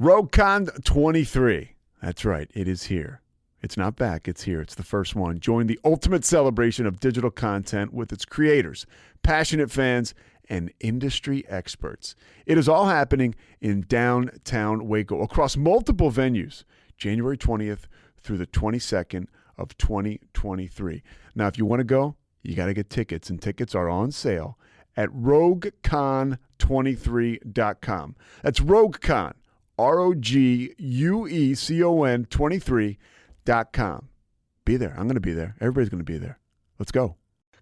RogueCon 23. That's right. It is here. It's not back. It's here. It's the first one. Join the ultimate celebration of digital content with its creators, passionate fans, and industry experts. It is all happening in downtown Waco across multiple venues, January 20th through the 22nd of 2023. Now, if you want to go, you got to get tickets, and tickets are on sale at RogueCon23.com. That's RogueCon, RogueCon 23.com. Be there. I'm going to be there. Everybody's going to be there. Let's go.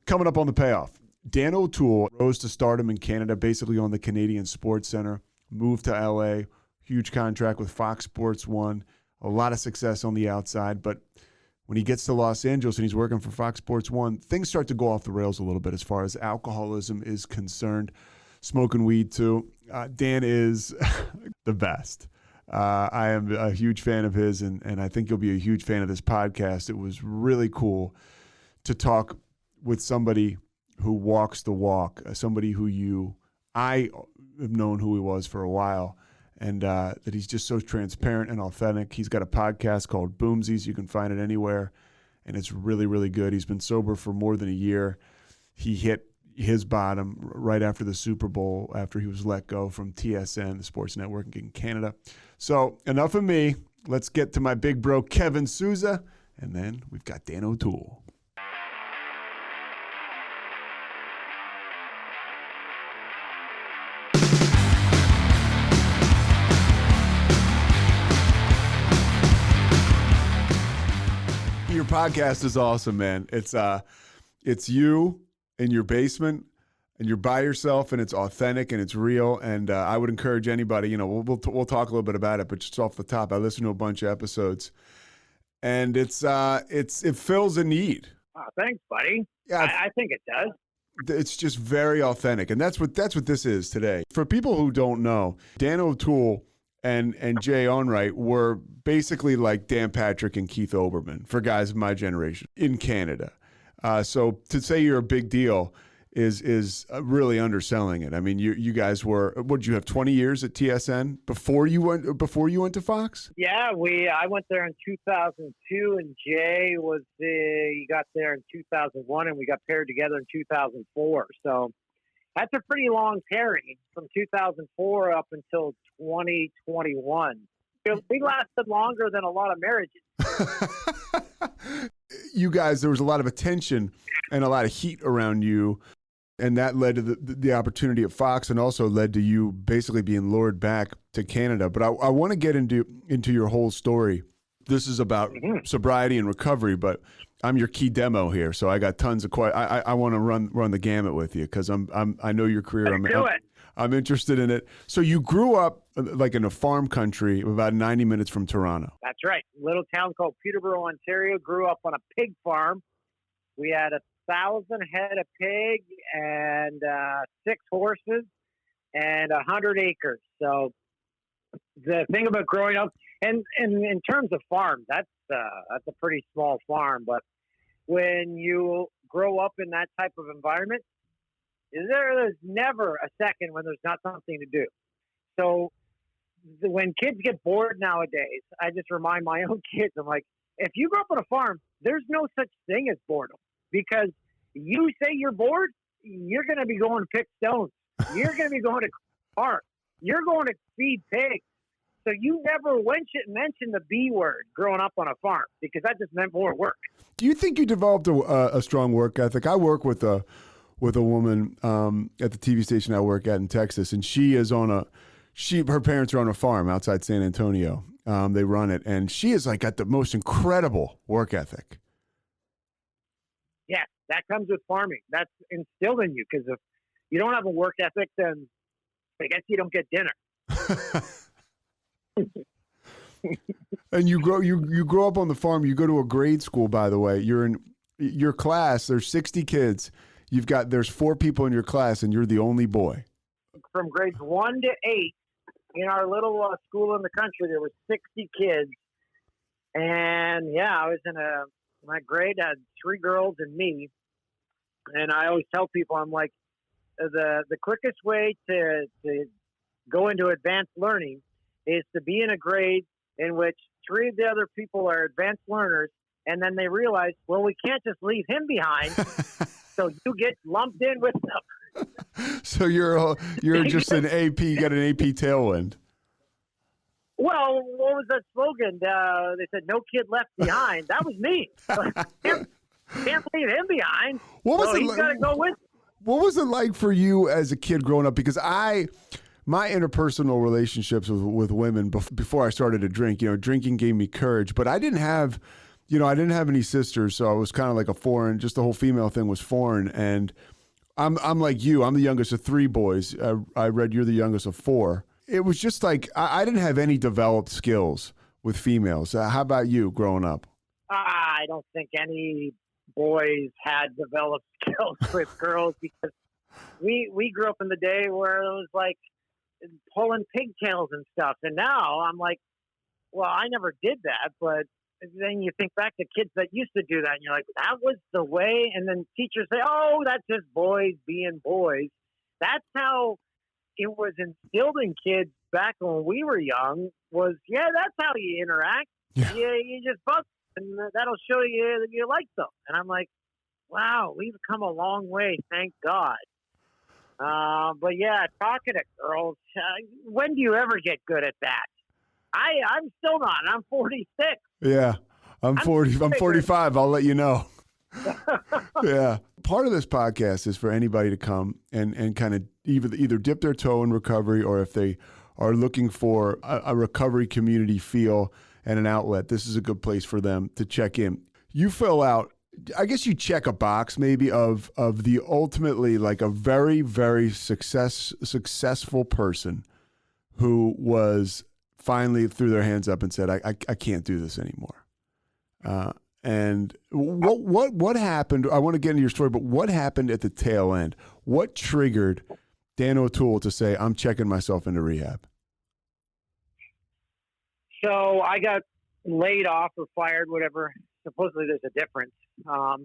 Coming up on the Payoff, Dan O'Toole rose to stardom in Canada, basically on the Canadian SportsCenter, moved to LA, huge contract with Fox Sports 1, a lot of success on the outside, but when he gets to Los Angeles and he's working for Fox Sports 1, things start to go off the rails a little bit as far as alcoholism is concerned, smoking weed too. Dan is the best. I am a huge fan of his, and I think you'll be a huge fan of this podcast. It was really cool to talk with somebody who walks the walk, somebody who I have known who he was for a while, and that he's just so transparent and authentic. He's got a podcast called Boomsies. You can find it anywhere, and it's really, really good. He's been sober for more than a year. He hit his bottom right after the Super Bowl, after he was let go from TSN, the sports network in Canada. So enough of me. Let's get to my big bro, Kevin Souza, and then we've got Dan O'Toole. Your podcast is awesome, man. It's you in your basement, and you're by yourself, and it's authentic and it's real. And I would encourage anybody. We'll talk a little bit about it, but just off the top, I listened to a bunch of episodes, and it fills a need. Oh, thanks, buddy. Yeah, I think it does. It's just very authentic, and that's what this is today. For people who don't know, Dan O'Toole and Jay Onrait were basically like Dan Patrick and Keith Olbermann for guys of my generation in Canada. So to say you're a big deal is really underselling it. I mean, you guys were, what did you have, 20 years at TSN before you went to Fox? Yeah, I went there in 2002, and Jay he got there in 2001, and we got paired together in 2004. So that's a pretty long pairing from 2004 up until 2021. We lasted longer than a lot of marriages. You guys, there was a lot of attention and a lot of heat around you, and that led to the opportunity at Fox, and also led to you basically being lured back to Canada. But I want to get into your whole story. This is about sobriety and recovery, but I'm your key demo here, so I got tons of I want to run the gamut with you because I know your career. I'm interested in it. So you grew up like in a farm country about 90 minutes from Toronto. That's right. Little town called Peterborough, Ontario. Grew up on a pig farm. We had 1,000 head of pig and 6 horses and 100 acres. So the thing about growing up, and in terms of farm, that's a pretty small farm. But when you grow up in that type of environment, there's never a second when there's not something to do. So when kids get bored nowadays, I just remind my own kids, I'm like, if you grow up on a farm, there's no such thing as boredom, because you say you're bored, you're going to be going to pick stones. You're going to be going to farm. You're going to feed pigs. So you never mention the B word growing up on a farm, because that just meant more work. Do you think you developed a strong work ethic? I work with a woman at the TV station I work at in Texas, and her parents are on a farm outside San Antonio. They run it, and she has got the most incredible work ethic. Yeah, that comes with farming. That's instilled in you, because if you don't have a work ethic, then I guess you don't get dinner. And you grow up on the farm. You go to a grade school, by the way. You're in your class. There's 60 kids. There's 4 people in your class, and you're the only boy. From grades 1 to 8 in our little school in the country, there were 60 kids. And yeah, I was in my grade had 3 girls and me. And I always tell people, I'm like, the quickest way to go into advanced learning is to be in a grade in which 3 of the other people are advanced learners, and then they realize, well, we can't just leave him behind, so you get lumped in with them. So you're just an AP, you got an AP tailwind. Well, what was that slogan? They said, "No kid left behind." That was me. Can't leave him behind. He's got to go with. What was it like for you as a kid growing up? Because my interpersonal relationships with women before I started to drink, drinking gave me courage, but I didn't have any sisters, so I was kind of like a foreign. Just the whole female thing was foreign, and I'm like you. I'm the youngest of 3 boys. I read you're the youngest of 4. It was just like I didn't have any developed skills with females. How about you growing up? I don't think any boys had developed skills with girls because we grew up in the day where it was like pulling pigtails and stuff. And now I'm like, well, I never did that. But then you think back to kids that used to do that, and you're like, that was the way. And then teachers say, oh, that's just boys being boys. That's how it was instilled in kids back when we were young was, that's how you interact. Yeah. You just bug and that'll show you that you like them. And I'm like, wow, we've come a long way. Thank God. But yeah, talking to girls, when do you ever get good at that? I'm still not. I'm 46. Yeah, I'm 40. I'm 45. I'll let you know. Yeah. Part of this podcast is for anybody to come and kind of either dip their toe in recovery, or if they are looking for a recovery community feel and an outlet, this is a good place for them to check in. You fill out, I guess you check a box maybe of the ultimately like a very, very successful person who was finally threw their hands up and said, I can't do this anymore. And what happened? I want to get into your story, but what happened at the tail end? What triggered Dan O'Toole to say, I'm checking myself into rehab? So I got laid off or fired, whatever. Supposedly there's a difference. I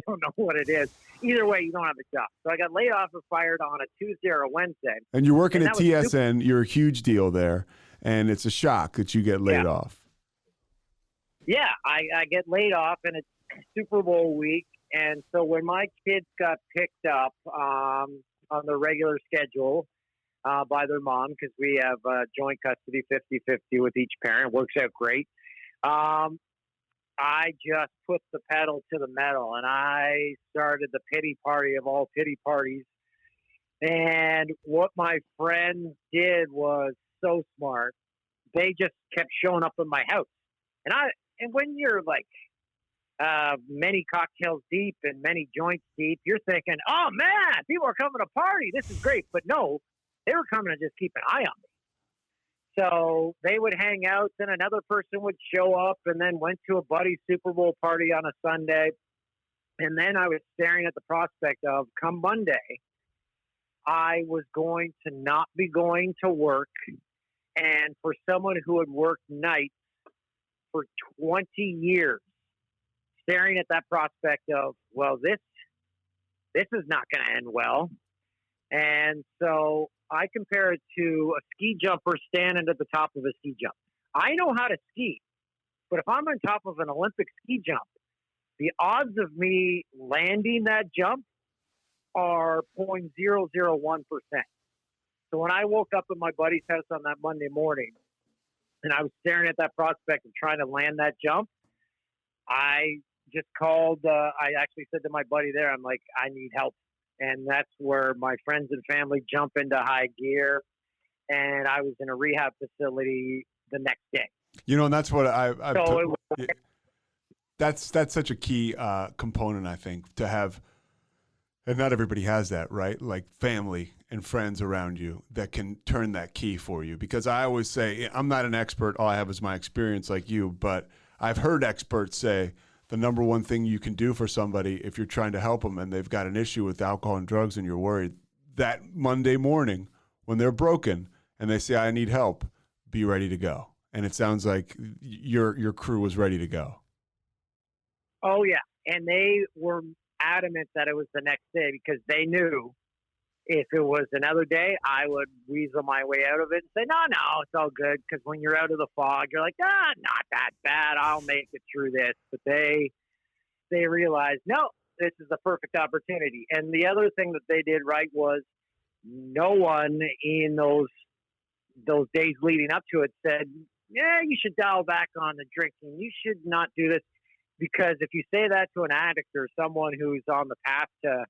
don't know what it is. Either way, you don't have a job. So I got laid off or fired on a Tuesday or a Wednesday. And you're working at TSN. You're a huge deal there. And it's a shock that you get laid off. Yeah, I get laid off, and it's Super Bowl week. And so when my kids got picked up on the regular schedule by their mom, because we have joint custody 50-50 with each parent, works out great. I just put the pedal to the metal, and I started the pity party of all pity parties. And what my friends did was so smart. They just kept showing up in my house. And when you're like many cocktails deep and many joints deep, you're thinking, oh, man, people are coming to party. This is great. But no, they were coming to just keep an eye on me. So they would hang out, then another person would show up, and then went to a buddy's Super Bowl party on a Sunday. And then I was staring at the prospect of, come Monday, I was going to not be going to work. And for someone who had worked nights for 20 years, staring at that prospect of, well, this is not going to end well. And so I compare it to a ski jumper standing at the top of a ski jump. I know how to ski, but if I'm on top of an Olympic ski jump, the odds of me landing that jump are 0.001%. So when I woke up at my buddy's house on that Monday morning and I was staring at that prospect and trying to land that jump, I just called, I actually said to my buddy there, I'm like, I need help. And that's where my friends and family jump into high gear. And I was in a rehab facility the next day. And that's what that's such a key component, I think, to have. And not everybody has that, right? Like family and friends around you that can turn that key for you. Because I always say, I'm not an expert. All I have is my experience like you. But I've heard experts say the number one thing you can do for somebody if you're trying to help them and they've got an issue with alcohol and drugs and you're worried, that Monday morning when they're broken and they say, I need help, be ready to go. And it sounds like your crew was ready to go. Oh, yeah. And they were adamant that it was the next day because they knew If it was another day, I would weasel my way out of it and say, no, it's all good. Because when you're out of the fog, you're like, not that bad. I'll make it through this. But they realized, no, this is the perfect opportunity. And the other thing that they did right was no one in those days leading up to it said, yeah, you should dial back on the drinking. You should not do this. Because if you say that to an addict or someone who's on the path to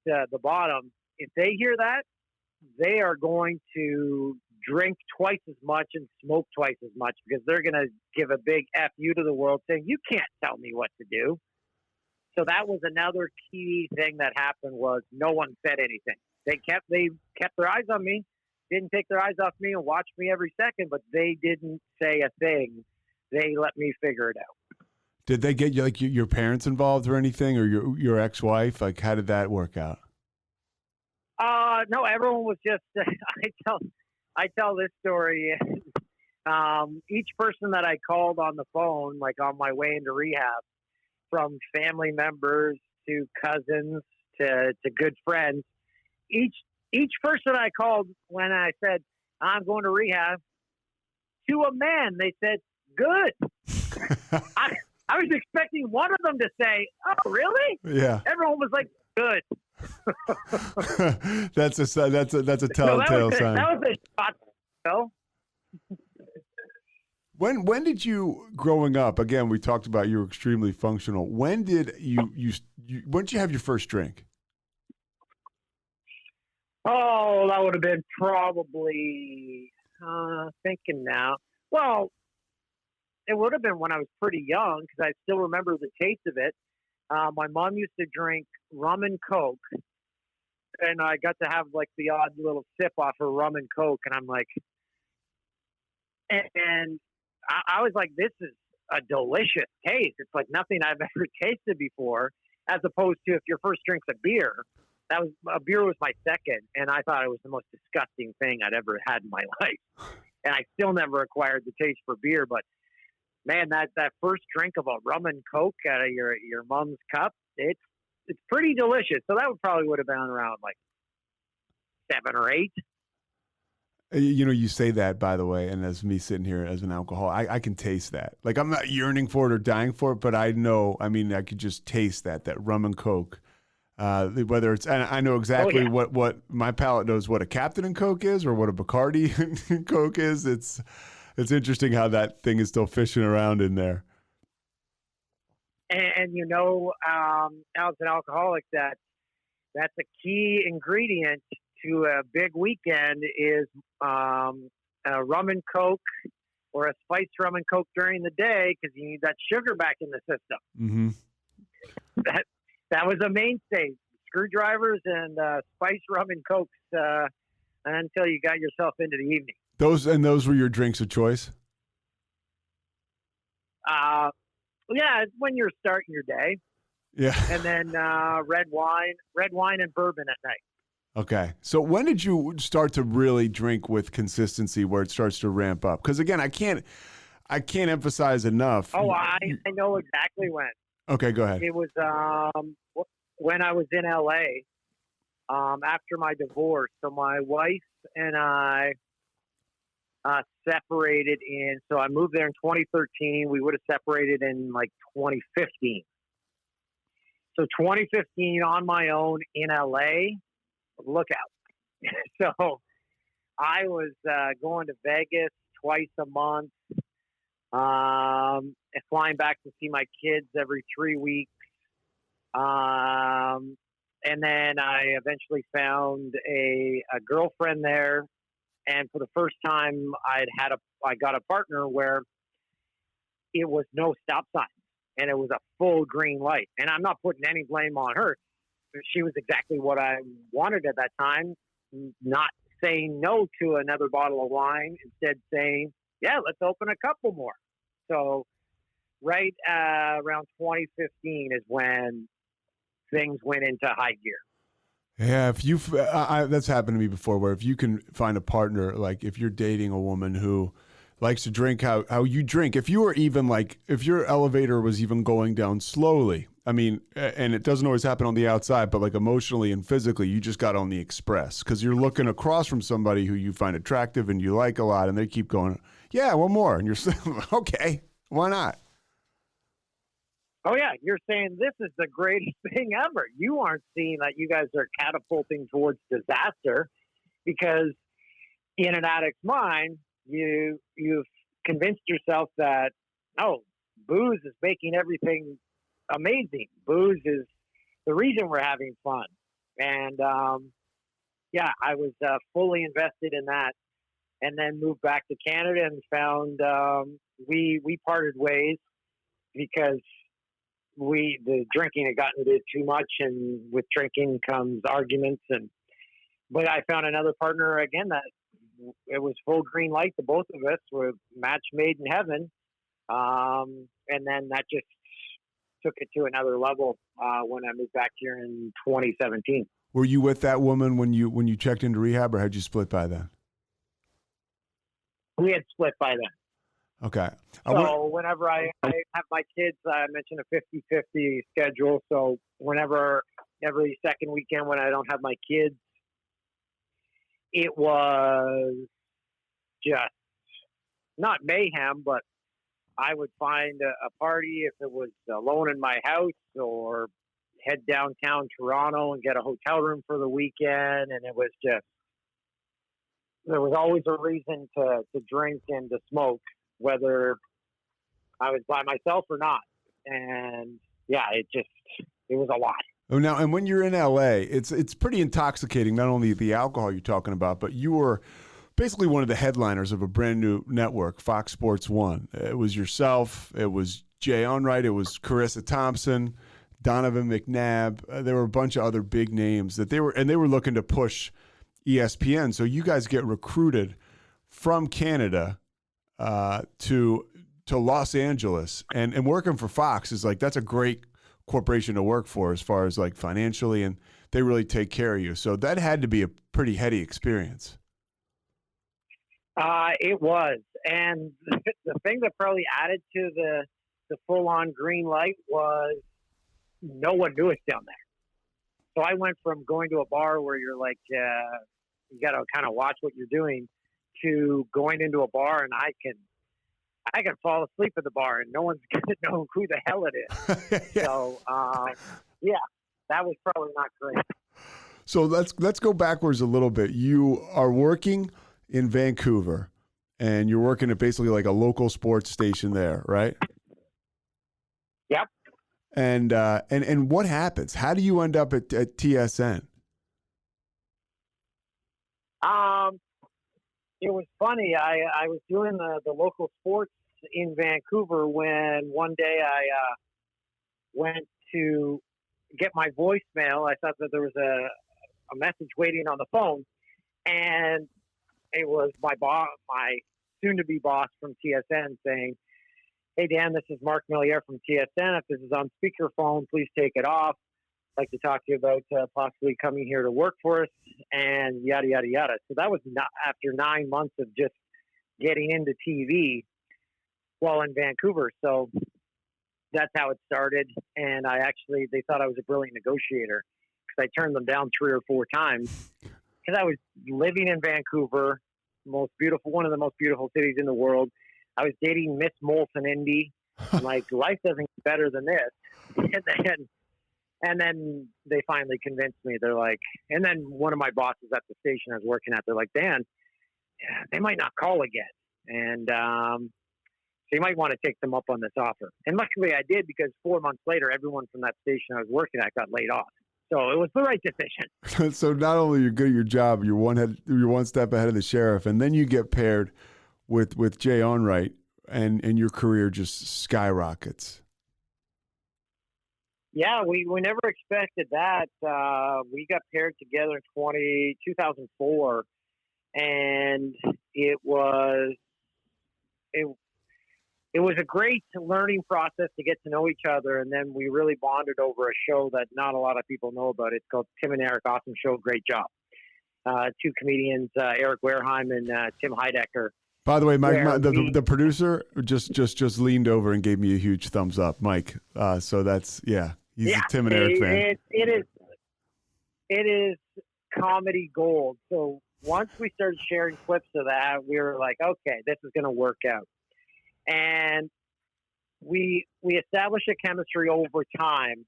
the bottom, if they hear that, they are going to drink twice as much and smoke twice as much, because they're going to give a big F you to the world saying, you can't tell me what to do. So that was another key thing that happened, was no one said anything. They kept their eyes on me, didn't take their eyes off me and watched me every second, but they didn't say a thing. They let me figure it out. Did they get your parents involved or anything, or your ex-wife? Like, how did that work out? No, everyone was just, I tell this story. Each person that I called on the phone, like on my way into rehab, from family members to cousins to good friends, each person I called when I said, I'm going to rehab, to a man, they said, good. I was expecting one of them to say, oh, really? Yeah. Everyone was like, good. That's a telltale sign. That was a shot. No? When did you, growing up, again, we talked about you were extremely functional. When did when did you have your first drink? Oh, that would have been probably, thinking now. Well, it would have been when I was pretty young, because I still remember the taste of it. My mom used to drink rum and Coke, and I got to have like the odd little sip off her rum and Coke, and I'm like, and I was like, this is a delicious taste. It's like nothing I've ever tasted before, as opposed to if your first drink's a beer. A beer was my second, and I thought it was the most disgusting thing I'd ever had in my life. And I still never acquired the taste for beer, but man, that first drink of a rum and Coke out of your mom's cup, it's pretty delicious. So that probably would have been around like 7 or 8. You say that, by the way, and as me sitting here as an alcoholic, I can taste that. Like, I'm not yearning for it or dying for it, but I know, I could just taste that rum and Coke. Whether it's, and I know exactly what my palate knows what a Captain and Coke is, or what a Bacardi and Coke is. It's interesting how that thing is still fishing around in there. And as an alcoholic, that's a key ingredient to a big weekend is a rum and Coke, or a spiced rum and Coke during the day, because you need that sugar back in the system. Mm-hmm. That was a mainstay. Screwdrivers and spiced rum and Cokes until you got yourself into the evening. Those were your drinks of choice? Yeah, it's when you're starting your day. Yeah. And then red wine and bourbon at night. Okay. So when did you start to really drink with consistency, where it starts to ramp up? Because again, I can't emphasize enough. Oh, I know exactly when. Okay, go ahead. It was when I was in LA after my divorce. So my wife and I separated so I moved there in 2013. We would have separated in like 2015. So 2015 on my own in LA, look out. So I was going to Vegas twice a month, and flying back to see my kids every 3 weeks. And then I eventually found a girlfriend there. And for the first time, I got a partner where it was no stop sign, and it was a full green light. And I'm not putting any blame on her. She was exactly what I wanted at that time, not saying no to another bottle of wine, instead saying, yeah, let's open a couple more. So right around 2015 is when things went into high gear. Yeah, that's happened to me before, where if you can find a partner, like if you're dating a woman who likes to drink how you drink. If you were even like, if your elevator was even going down slowly, I mean, and it doesn't always happen on the outside, but like emotionally and physically, you just got on the express because you're looking across from somebody who you find attractive and you like a lot, and they keep going, yeah, one more. And you're okay, why not? Oh, yeah. You're saying this is the greatest thing ever. You aren't seeing that you guys are catapulting towards disaster because in an addict's mind, you've convinced yourself that, oh, booze is making everything amazing. Booze is the reason we're having fun. And, yeah, I was fully invested in that and then moved back to Canada and found we parted ways because the drinking had gotten a bit too much, and with drinking comes arguments. But I found another partner again that it was full green light. The both of us were match made in heaven. And then that just took it to another level when I moved back here in 2017. Were you with that woman when you checked into rehab, or had you split by then? We had split by then. Okay. So whenever I have my kids, I mentioned a 50-50 schedule. So whenever every second weekend when I don't have my kids, it was just not mayhem, but I would find a party if it was alone in my house, or head downtown Toronto and get a hotel room for the weekend. And it was just, there was always a reason to drink and to smoke, whether I was by myself or not. And yeah, it was a lot. Oh, now, and when you're in LA, it's pretty intoxicating, not only the alcohol you're talking about, but you were basically one of the headliners of a brand new network, Fox Sports 1. It was yourself, it was Jay Onrait, it was Carissa Thompson, Donovan McNabb. There were a bunch of other big names that they were looking to push ESPN. So you guys get recruited from Canada to Los Angeles, and working for Fox is like, that's a great corporation to work for as far as like financially, and they really take care of you. So that had to be a pretty heady experience. It was. And the thing that probably added to the full on green light was no one knew us down there. So I went from going to a bar where you're like, you got to kind of watch what you're doing, to going into a bar and I can fall asleep at the bar and no one's going to know who the hell it is. Yeah. So, yeah, that was probably not great. So let's go backwards a little bit. You are working in Vancouver and you're working at basically like a local sports station there, right? Yep. And what happens? How do you end up at TSN? It was funny. I was doing the local sports in Vancouver when one day I went to get my voicemail. I thought that there was a message waiting on the phone, and it was my boss, my soon-to-be boss from TSN, saying, "Hey, Dan, this is Mark Milliere from TSN. If this is on speakerphone, please take it off. I'd like to talk to you about possibly coming here to work for us," and yada, yada, yada. So that was not after 9 months of just getting into TV while in Vancouver. So that's how it started. And they thought I was a brilliant negotiator because I turned them down 3 or 4 times because I was living in Vancouver, one of the most beautiful cities in the world. I was dating Miss Molson Indy. I'm like, life doesn't get better than this. And then they finally convinced me. They're like, and then one of my bosses at the station I was working at, they're like, "Dan, they might not call again. And so you might want to take them up on this offer." And luckily I did, because 4 months later, everyone from that station I was working at got laid off. So it was the right decision. So not only are you good at your job, you're one step ahead of the sheriff, and then you get paired with Jay Onrait, and your career just skyrockets. Yeah, we never expected that. We got paired together in 2004, and it was a great learning process to get to know each other, and then we really bonded over a show that not a lot of people know about. It's called Tim and Eric Awesome Show, Great Job. 2 comedians, Eric Wareheim and Tim Heidecker. By the way, Mike, where the producer just leaned over and gave me a huge thumbs up, Mike. So that's he's a Tim and Eric fan. It is comedy gold. So once we started sharing clips of that, we were like, okay, this is going to work out. And we established a chemistry over time.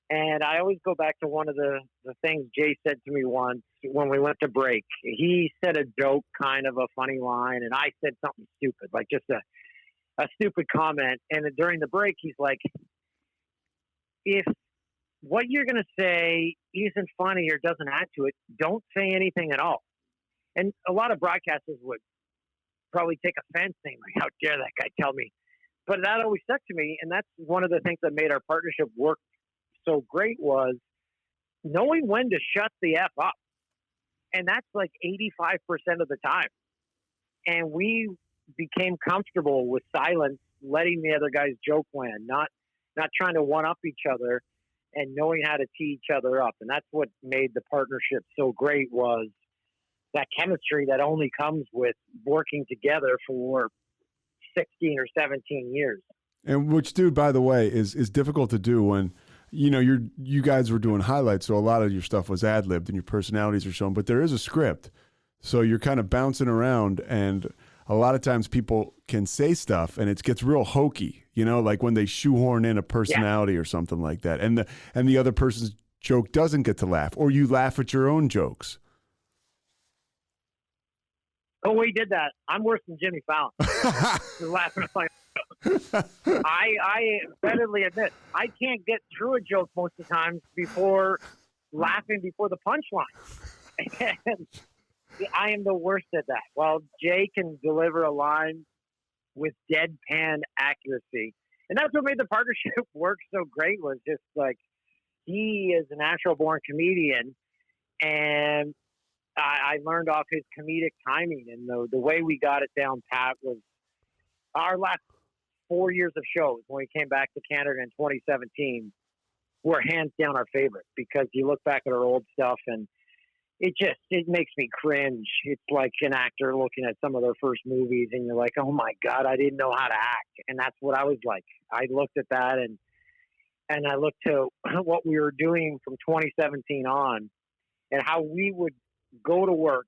And I always go back to one of the things Jay said to me once when we went to break. He said a joke, kind of a funny line, and I said something stupid, like just a stupid comment. And during the break, he's like, if what you're going to say isn't funny or doesn't add to it, don't say anything at all. And a lot of broadcasters would probably take offense, saying, like, how dare that guy tell me? But that always stuck to me, and that's one of the things that made our partnership work so great, was knowing when to shut the F up. And that's like 85% of the time. And we became comfortable with silence, letting the other guy's joke land, not trying to one-up each other, and knowing how to tee each other up. And that's what made the partnership so great, was that chemistry that only comes with working together for 16 or 17 years. And which, dude, by the way, is difficult to do when, you guys were doing highlights, so a lot of your stuff was ad-libbed and your personalities are shown, but there is a script. So you're kind of bouncing around, and a lot of times people can say stuff and it gets real hokey, like when they shoehorn in a personality or something like that. And the other person's joke doesn't get to laugh, or you laugh at your own jokes. Oh, we did that. I'm worse than Jimmy Fallon. Laughing at my I readily admit I can't get through a joke most of the time before laughing before the punchline. And I am the worst at that. Well, Jay can deliver a line with deadpan accuracy. And that's what made the partnership work so great, was just like, he is a natural born comedian, and I learned off his comedic timing, and the way we got it down pat was our last 4 years of shows when we came back to Canada in 2017 were hands down our favorite, because you look back at our old stuff and it makes me cringe. It's like an actor looking at some of their first movies and you're like, oh my God, I didn't know how to act. And that's what I was like. I looked at that and I looked to what we were doing from 2017 on, and how we would go to work.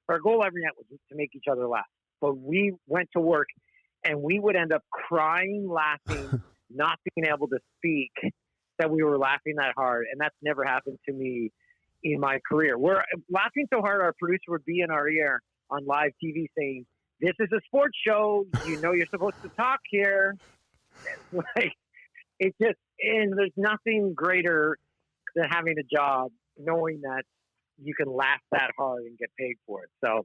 Our goal every night was to make each other laugh. But we went to work and we would end up crying, laughing, not being able to speak, that we were laughing that hard. And that's never happened to me in my career. We're laughing so hard, our producer would be in our ear on live TV saying, this is a sports show. You're supposed to talk here. Like, and there's nothing greater than having a job, knowing that you can laugh that hard and get paid for it. So,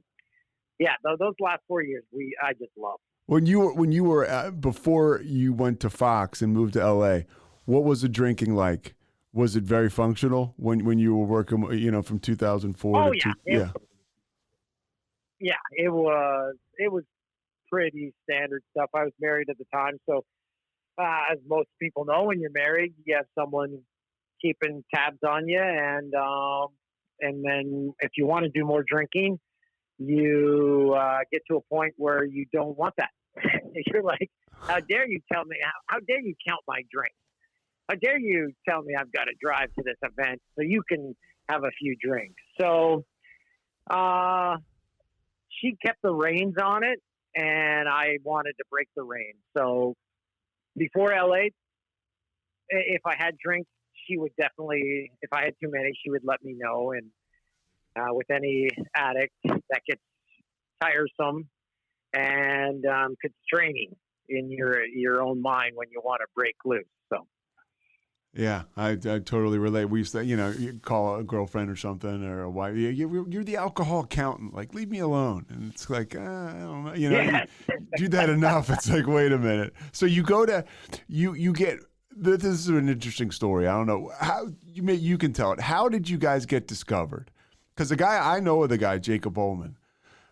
yeah, those last 4 years, I just love. When you were before you went to Fox and moved to LA, what was the drinking like? Was it very functional when you were working, from 2004? Oh, yeah. Yeah, it was pretty standard stuff. I was married at the time, so as most people know, when you're married, you have someone keeping tabs on you, and then if you want to do more drinking, you get to a point where you don't want that. You're like, how dare you tell me? How dare you count my drinks? How dare you tell me I've got to drive to this event so you can have a few drinks? So she kept the reins on it, and I wanted to break the reins. So before LA, if I had drinks, she would definitely, if I had too many, she would let me know. And with any addict, that gets tiresome and constraining in your own mind when you want to break loose. So. Yeah, I totally relate. We used to, you call a girlfriend or something, or a wife. You're the alcohol accountant. Like, leave me alone. And it's like, I don't know. You do that enough. It's like, wait a minute. So you go to, you get. This is an interesting story. I don't know how you can tell it. How did you guys get discovered? Because I know the guy, Jacob Ullman,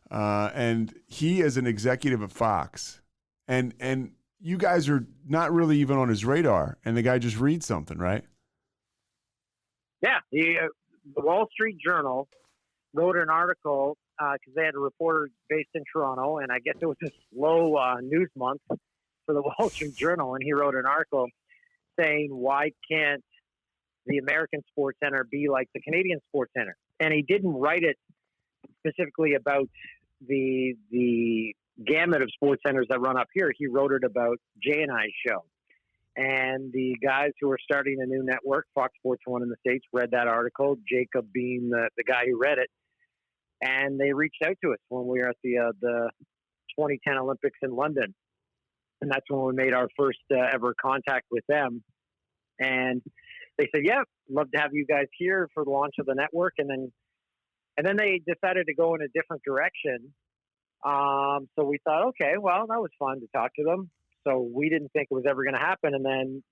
and he is an executive at Fox, and you guys are not really even on his radar, and the guy just reads something, right? Yeah. The Wall Street Journal wrote an article because they had a reporter based in Toronto, and I guess it was a slow news month for the Wall Street Journal, and he wrote an article saying, why can't the American Sports Center be like the Canadian Sports Center? And he didn't write it specifically about the gamut of sports centers that run up here. He wrote it about Jay and I's show. And the guys who are starting a new network, Fox Sports 1 in the States, read that article, Jacob being the guy who read it. And they reached out to us when we were at the 2010 Olympics in London. And that's when we made our first ever contact with them. And they said, yeah, love to have you guys here for the launch of the network. And then they decided to go in a different direction. So we thought, okay, well, that was fun to talk to them. So we didn't think it was ever going to happen. And then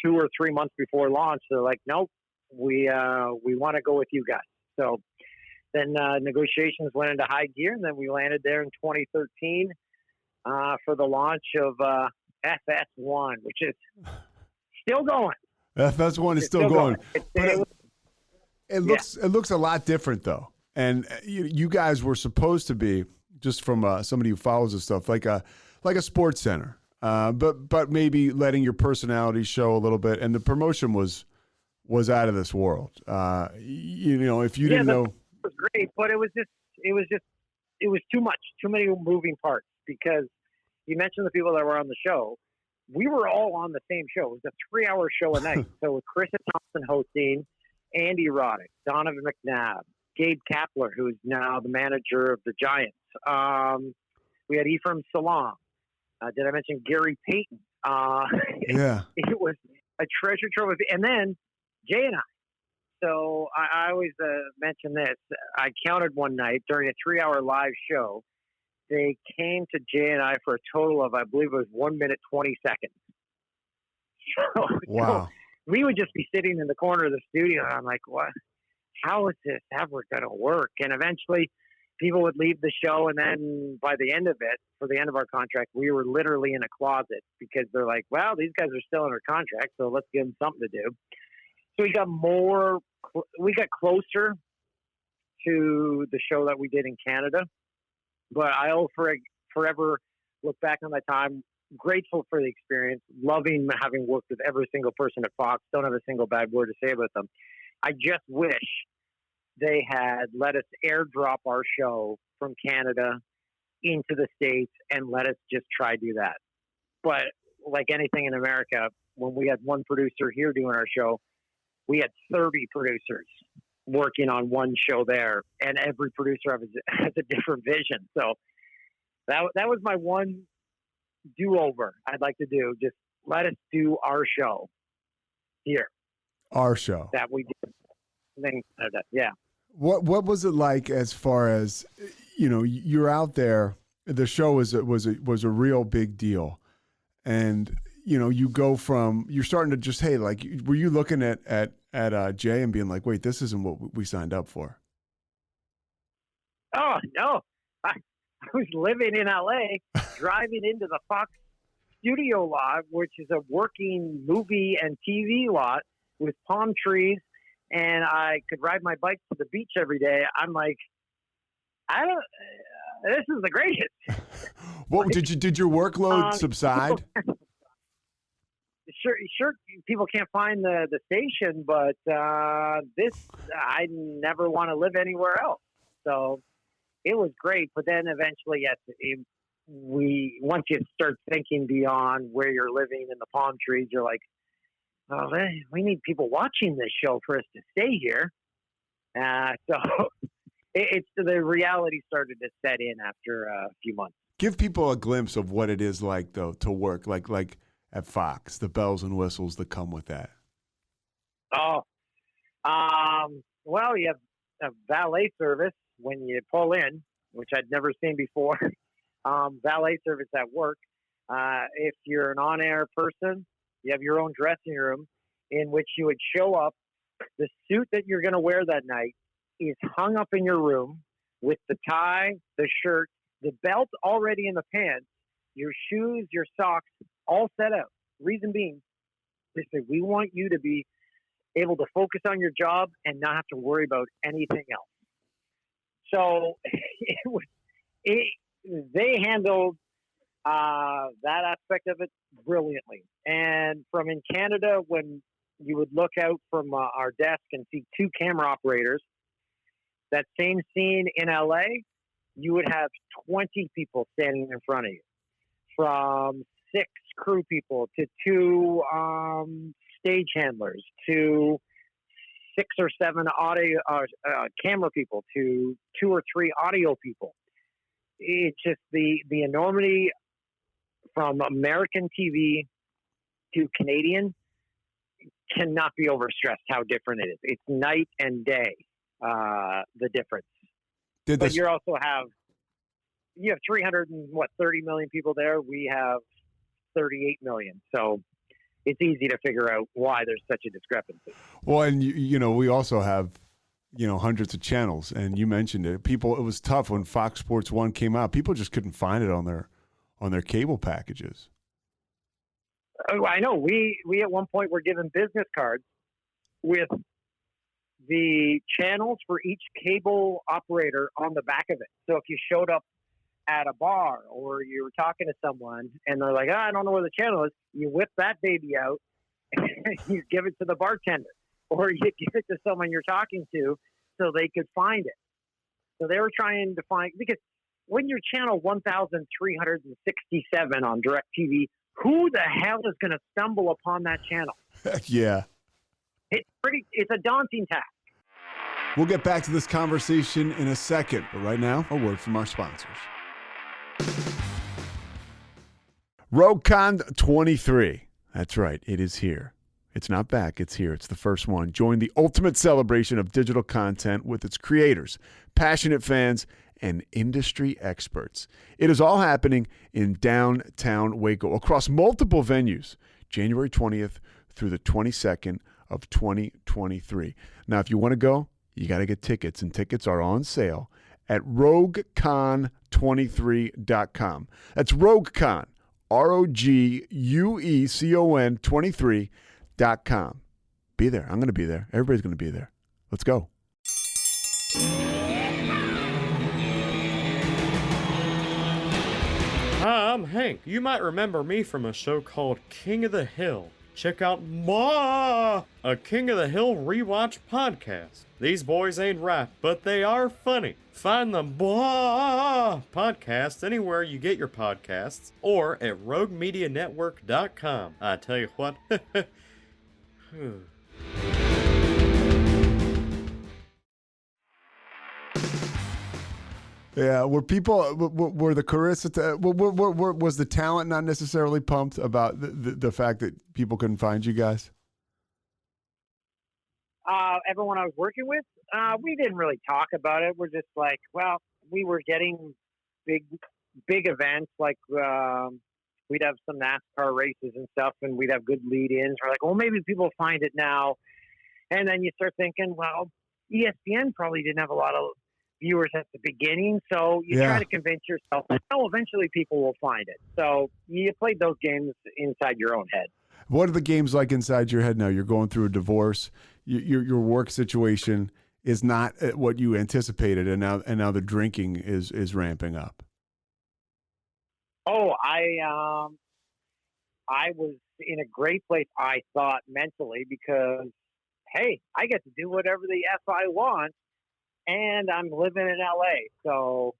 2 or 3 months before launch, they're like, nope, we want to go with you guys. So then negotiations went into high gear, and then we landed there in 2013 for the launch of FS1, which is still going. FS1 is still going. It looks a lot different, though. And you guys were supposed to be, just from somebody who follows this stuff, like a sports center. But maybe letting your personality show a little bit, and the promotion was out of this world. If you didn't know, it was great, but it was too much, too many moving parts. Because you mentioned the people that were on the show, we were all on the same show. It was a 3-hour show a night. So with Chris Thompson hosting, Andy Roddick, Donovan McNabb, Gabe Kapler, who's now the manager of the Giants. We had Ephraim Salaam. Did I mention Gary Payton? Yeah. It was a treasure trove. And then Jay and I. So I always mention this. I counted one night during a 3-hour live show. They came to Jay and I for a total of, I believe it was 1 minute, 20 seconds. Wow. So we would just be sitting in the corner of the studio, and I'm like, what? How is this ever going to work? And eventually people would leave the show, and then by the end of it, for the end of our contract, we were literally in a closet because they're like, well, these guys are still under contract, so let's give them something to do. So we got closer to the show that we did in Canada, but I'll forever look back on that time, grateful for the experience, loving having worked with every single person at Fox. Don't have a single bad word to say about them. I just wish they had let us airdrop our show from Canada into the States and let us just try do that. But like anything in America, when we had one producer here doing our show, we had 30 producers working on one show there, and every producer has a different vision. So that was my one do-over I'd like to do. Just let us do our show here. Our show. That we did. Yeah. What was it like as far as, you're out there, the show was a real big deal. And, you go from, you're starting to just, hey, like, were you looking at Jay and being like, wait, this isn't what we signed up for? Oh, no. I was living in LA, driving into the Fox studio lot, which is a working movie and TV lot with palm trees, and I could ride my bike to the beach every day. I'm like, this is the greatest. What did your workload subside? Sure, people can't find the station, but I never want to live anywhere else. So it was great. But then eventually, yes, once you start thinking beyond where you're living in the palm trees, you're like, oh, we need people watching this show for us to stay here. So the reality started to set in after a few months. Give people a glimpse of what it is like, though, to work like at Fox, the bells and whistles that come with that. Well, you have a valet service when you pull in, which I'd never seen before. Valet service at work. If you're an on-air person, you have your own dressing room in which you would show up. The suit that you're going to wear that night is hung up in your room with the tie, the shirt, the belt already in the pants, your shoes, your socks, all set out. Reason being, they say, we want you to be able to focus on your job and not have to worry about anything else. So they handled that aspect of it brilliantly. And from in Canada, when you would look out from our desk and see two camera operators, that same scene in LA, you would have 20 people standing in front of you, from 6 crew people to 2 stage handlers to 6 or 7 audio camera people to 2 or 3 audio people. It's just the enormity from American TV to Canadian cannot be overstressed how different it is. It's night and day, the difference. But you also have 330 million people there. We have 38 million. So it's easy to figure out why there's such a discrepancy. Well, and we also have hundreds of channels, and you mentioned it. It was tough when Fox Sports 1 came out. People just couldn't find it on their cable packages. Oh, I know. We at one point were given business cards with the channels for each cable operator on the back of it. So if you showed up at a bar or you were talking to someone and they're like, I don't know where the channel is, you whip that baby out and you give it to the bartender, or you give it to someone you're talking to so they could find it. So they were trying to find, because when you're channel 1,367 on DirecTV, who the hell is going to stumble upon that channel? Yeah. It's a daunting task. We'll get back to this conversation in a second, but right now, a word from our sponsors. RogueCon 23. That's right, it is here. It's not back, it's here. It's the first one. Join the ultimate celebration of digital content with its creators, passionate fans, and industry experts. It is all happening in downtown Waco across multiple venues, January 20th through the 22nd of 2023. Now, if you want to go, you got to get tickets, and tickets are on sale at RogueCon23.com. That's RogueCon, RogueCon 23.com. Be there. I'm going to be there. Everybody's going to be there. Let's go. Hi, I'm Hank. You might remember me from a show called King of the Hill. Check out a King of the Hill rewatch podcast. These boys ain't rap, but they are funny. Find the podcast anywhere you get your podcasts or at roguemedianetwork.com. I tell you what. Yeah, were the Carissa, was the talent not necessarily pumped about the fact that people couldn't find you guys? Everyone I was working with, we didn't really talk about it. We're just like, well, we were getting big events, like we'd have some NASCAR races and stuff, and we'd have good lead-ins. We're like, well, maybe people find it now. And then you start thinking, well, ESPN probably didn't have a lot of viewers at the beginning, so you try to convince yourself that eventually people will find it. So you played those games inside your own head. What are the games like inside your head now? You're going through a divorce. Your work situation is not what you anticipated, and now the drinking is ramping up. Oh, I was in a great place, I thought, mentally, because hey, I get to do whatever the F I want. And I'm living in LA. So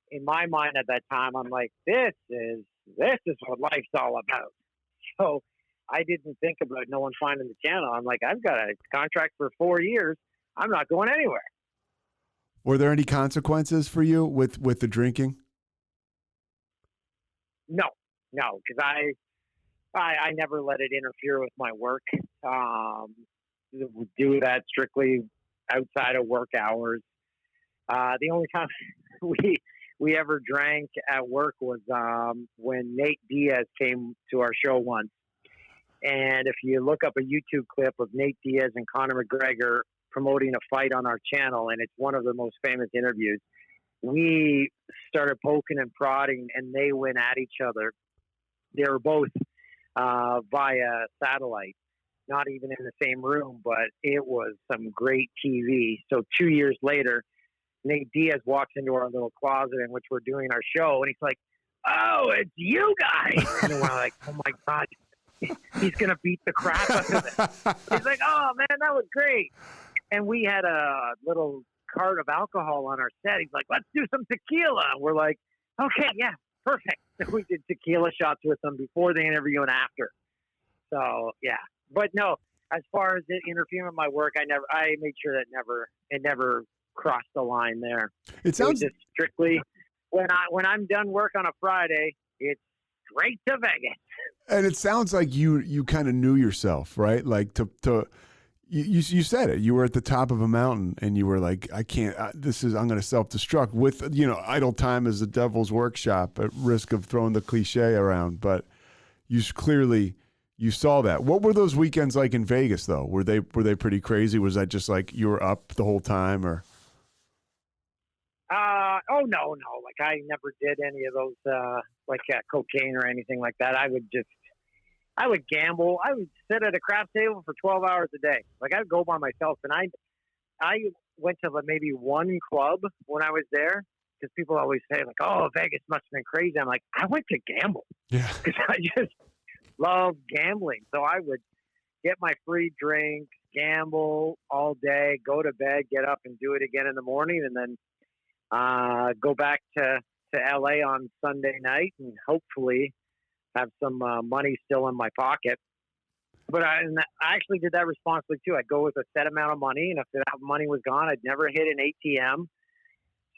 in my mind at that time, I'm like, this is what life's all about. So I didn't think about no one finding the channel. I'm like, I've got a contract for 4 years. I'm not going anywhere. Were there any consequences for you with the drinking? No, because I never let it interfere with my work. Do that strictly outside of work hours. The only time we ever drank at work was when Nate Diaz came to our show once. And if you look up a YouTube clip of Nate Diaz and Conor McGregor promoting a fight on our channel, and it's one of the most famous interviews, we started poking and prodding, and they went at each other. They were both via satellite, not even in the same room, but it was some great TV. So 2 years later, Nate Diaz walks into our little closet in which we're doing our show, and he's like, "Oh, it's you guys!" And we're like, "Oh my god, he's gonna beat the crap out of it." He's like, "Oh man, that was great." And we had a little cart of alcohol on our set. He's like, "Let's do some tequila." And we're like, "Okay, yeah, perfect." So we did tequila shots with them before the interview and after. So yeah, but no, as far as it interfering with my work, I made sure that it never crossed the line there. It sounds was just strictly when I'm done work on a Friday, it's straight to Vegas. And it sounds like you kind of knew yourself, right? Like you said it. You were at the top of a mountain, and you were like, "I can't. I'm going to self-destruct." With idle time is the devil's workshop. At risk of throwing the cliche around, but you clearly saw that. What were those weekends like in Vegas, though? Were they pretty crazy? Was that just like you were up the whole time, or? Oh no. Like I never did any of those, cocaine or anything like that. I would gamble. I would sit at a craps table for 12 hours a day. Like I would go by myself, and I went to maybe one club when I was there, because people always say like, "Oh, Vegas must have been crazy." I'm like, I went to gamble. Yeah. Because I just love gambling. So I would get my free drink, gamble all day, go to bed, get up and do it again in the morning, and then go back to LA on Sunday night and hopefully have some money still in my pocket. But I actually did that responsibly too. I'd go with a set amount of money, and if that money was gone, I'd never hit an ATM.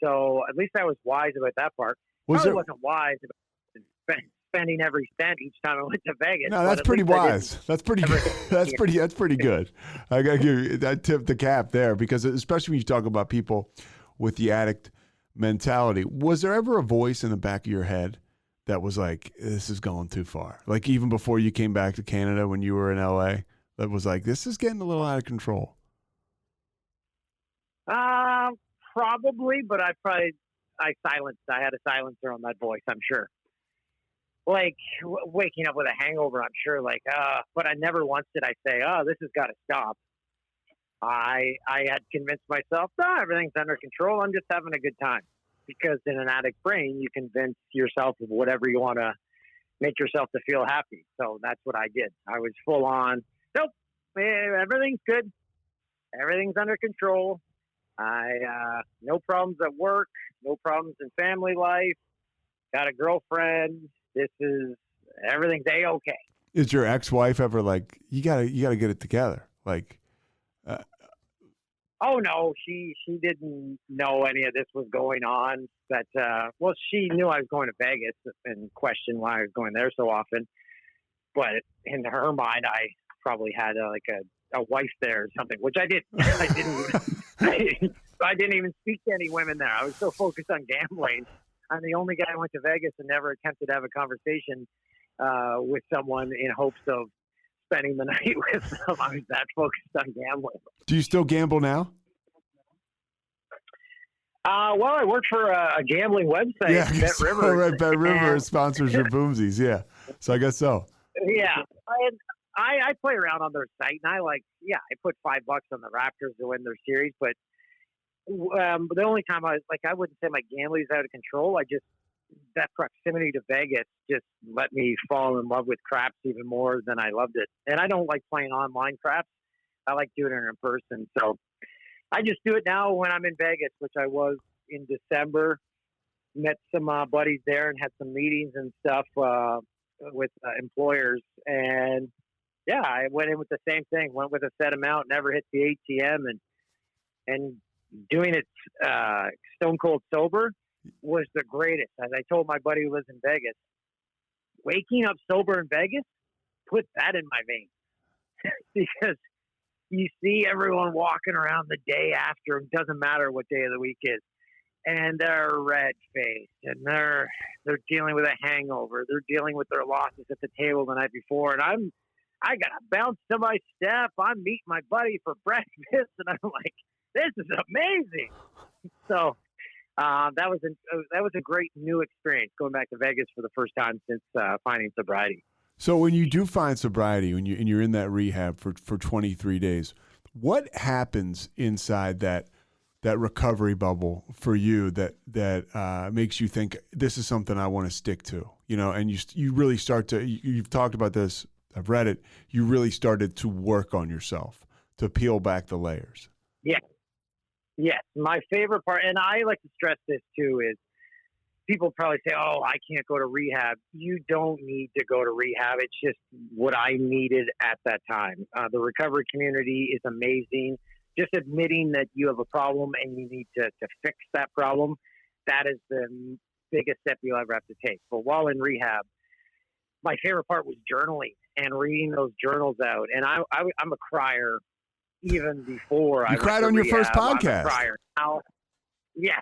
So at least I was wise about that part. Wasn't wise about spending every cent each time I went to Vegas. No, that's pretty wise. That's pretty good. That's pretty good. I gotta give you that tip the cap there, because especially when you talk about people with the addict mentality. Was there ever a voice in the back of your head that was like, "This is going too far"? Like even before you came back to Canada, when you were in LA, that was like, "This is getting a little out of control"? Probably, but I had a silencer on that voice, I'm sure. Like waking up with a hangover, I'm sure. But I never once did I say, "Oh, this has got to stop." I had convinced myself, "No, everything's under control. I'm just having a good time." Because in an addict brain, you convince yourself of whatever you want to make yourself to feel happy. So that's what I did. I was full on, "Nope, everything's good. Everything's under control. No problems at work, no problems in family life. Got a girlfriend. Everything's A-okay." Is your ex-wife ever like, you gotta get it together? Like, oh no, she didn't know any of this was going on. But she knew I was going to Vegas and questioned why I was going there so often. But in her mind, I probably had a wife there or something, which I didn't. I didn't even speak to any women there. I was so focused on gambling. I'm the only guy who went to Vegas and never attempted to have a conversation with someone in hopes of spending the night with them. I was that focused on gambling. Do you still gamble now? I work for a gambling website, Yeah, Bet Rivers. Oh, right, Bet Rivers sponsors your Boomsies, yeah. So I guess so. Yeah, I play around on their site, and I put $5 on the Raptors to win their series. But the only time I wouldn't say my gambling is out of control. That proximity to Vegas just let me fall in love with craps even more than I loved it. And I don't like playing online craps. I like doing it in person. So I just do it now when I'm in Vegas, which I was in December. Met some buddies there and had some meetings and stuff with employers. And yeah, I went in with the same thing. Went with a set amount, never hit the ATM, and doing it stone cold sober was the greatest. As I told my buddy who lives in Vegas, waking up sober in Vegas, put that in my veins. Because you see everyone walking around the day after, it doesn't matter what day of the week is, and they're red-faced, and they're dealing with a hangover. They're dealing with their losses at the table the night before, and I got to bounce to my step. I'm meeting my buddy for breakfast, and I'm like, this is amazing. So that was a great new experience, going back to Vegas for the first time since finding sobriety. So when you do find sobriety, and you're in that rehab for 23 days, what happens inside that that recovery bubble for you that makes you think this is something I want to stick to, and you really start to, you've talked about this, I've read it, you really started to work on yourself, to peel back the layers. Yeah. Yes. My favorite part, and I like to stress this too, is people probably say, oh, I can't go to rehab. You don't need to go to rehab. It's just what I needed at that time. The recovery community is amazing. Just admitting that you have a problem and you need to fix that problem, that is the biggest step you'll ever have to take. But while in rehab, my favorite part was journaling and reading those journals out. And I'm a crier even before you cried on your first podcast. I'm a crier. Now, yes.